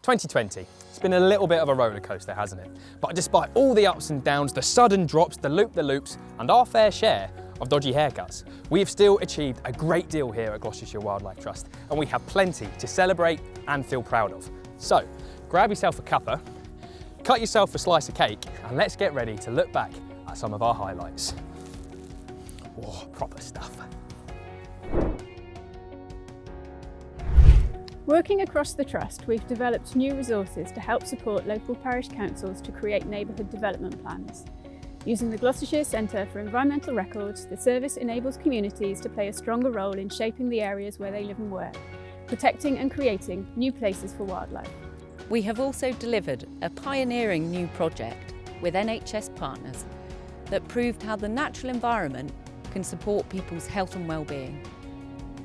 2020, it's been a little bit of a roller coaster, hasn't it? But despite all the ups and downs, the sudden drops, the loop-the-loops, and our fair share of dodgy haircuts, we have still achieved a great deal here at Gloucestershire Wildlife Trust, and we have plenty to celebrate and feel proud of. So, grab yourself a cuppa, cut yourself a slice of cake, and let's get ready to look back at some of our highlights. Oh, proper stuff. Working across the Trust, we've developed new resources to help support local parish councils to create neighbourhood development plans. Using the Gloucestershire Centre for Environmental Records, the service enables communities to play a stronger role in shaping the areas where they live and work, protecting and creating new places for wildlife. We have also delivered a pioneering new project with NHS partners that proved how the natural environment can support people's health and well-being.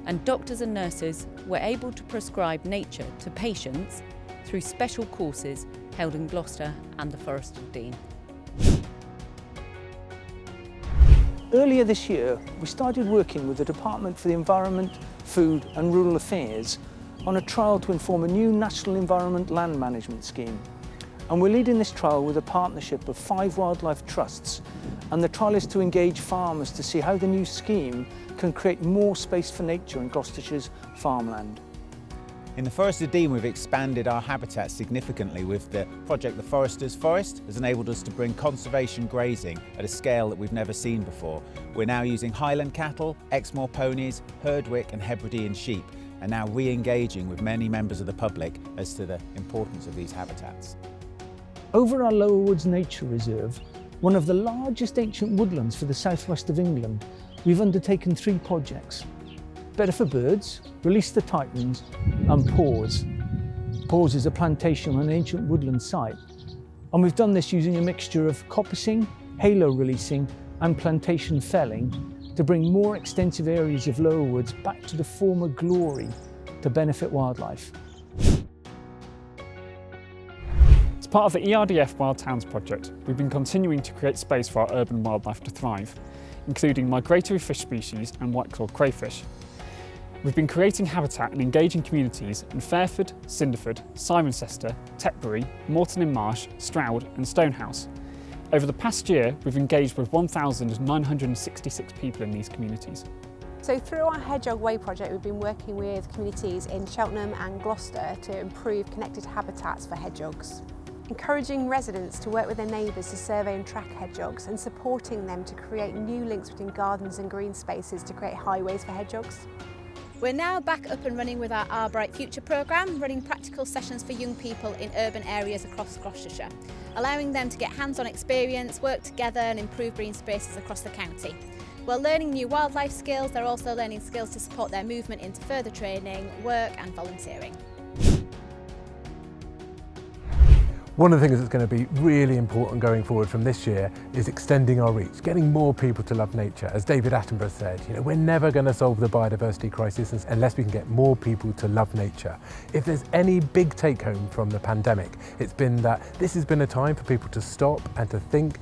And doctors and nurses were able to prescribe nature to patients through special courses held in Gloucester and the Forest of Dean. Earlier this year, we started working with the Department for the Environment, Food and Rural Affairs on a trial to inform a new National Environment Land Management scheme. And we're leading this trial with a partnership of 5 wildlife trusts, and the trial is to engage farmers to see how the new scheme can create more space for nature in Gloucestershire's farmland. In the Forest of Dean, we've expanded our habitat significantly with the project The Forester's Forest has enabled us to bring conservation grazing at a scale that we've never seen before. We're now using Highland cattle, Exmoor ponies, Herdwick and Hebridean sheep, and now re-engaging with many members of the public as to the importance of these habitats. Over our Lower Woods Nature Reserve, one of the largest ancient woodlands for the southwest of England, we've undertaken 3 projects. Better for Birds, Release the Titans and Pause. Pause is a plantation on an ancient woodland site, and we've done this using a mixture of coppicing, halo releasing and plantation felling to bring more extensive areas of Lower Woods back to the former glory to benefit wildlife. As part of the ERDF Wild Towns project, we've been continuing to create space for our urban wildlife to thrive, including migratory fish species and white-clawed crayfish. We've been creating habitat and engaging communities in Fairford, Cinderford, Cirencester, Tetbury, Moreton-in-Marsh, Stroud and Stonehouse. Over the past year, we've engaged with 1,966 people in these communities. So through our Hedgehog Way project, we've been working with communities in Cheltenham and Gloucester to improve connected habitats for hedgehogs. Encouraging residents to work with their neighbours to survey and track hedgehogs and supporting them to create new links between gardens and green spaces to create highways for hedgehogs. We're now back up and running with our Our Bright Future programme, running practical sessions for young people in urban areas across Gloucestershire, allowing them to get hands-on experience, work together and improve green spaces across the county. While learning new wildlife skills, they're also learning skills to support their movement into further training, work and volunteering. One of the things that's going to be really important going forward from this year is extending our reach, getting more people to love nature. As David Attenborough said, we're never going to solve the biodiversity crisis unless we can get more people to love nature. If there's any big take home from the pandemic, it's been that this has been a time for people to stop and to think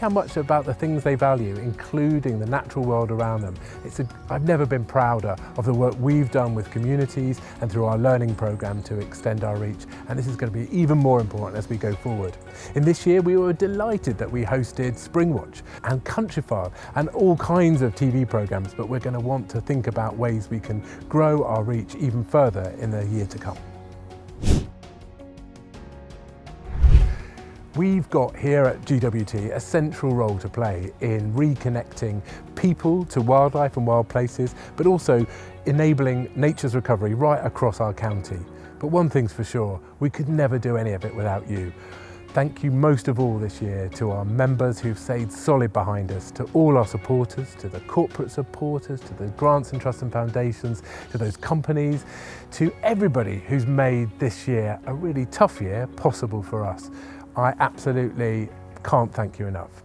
how much about the things they value, including the natural world around them. I've never been prouder of the work we've done with communities and through our learning programme to extend our reach, and this is going to be even more important as we go forward. In this year, we were delighted that we hosted Springwatch and Countryfile and all kinds of TV programmes, but we're going to want to think about ways we can grow our reach even further in the year to come. We've got here at GWT a central role to play in reconnecting people to wildlife and wild places, but also enabling nature's recovery right across our county. But one thing's for sure, we could never do any of it without you. Thank you most of all this year to our members who've stayed solid behind us, to all our supporters, to the corporate supporters, to the grants and trusts and foundations, to those companies, to everybody who's made this year a really tough year possible for us. I absolutely can't thank you enough.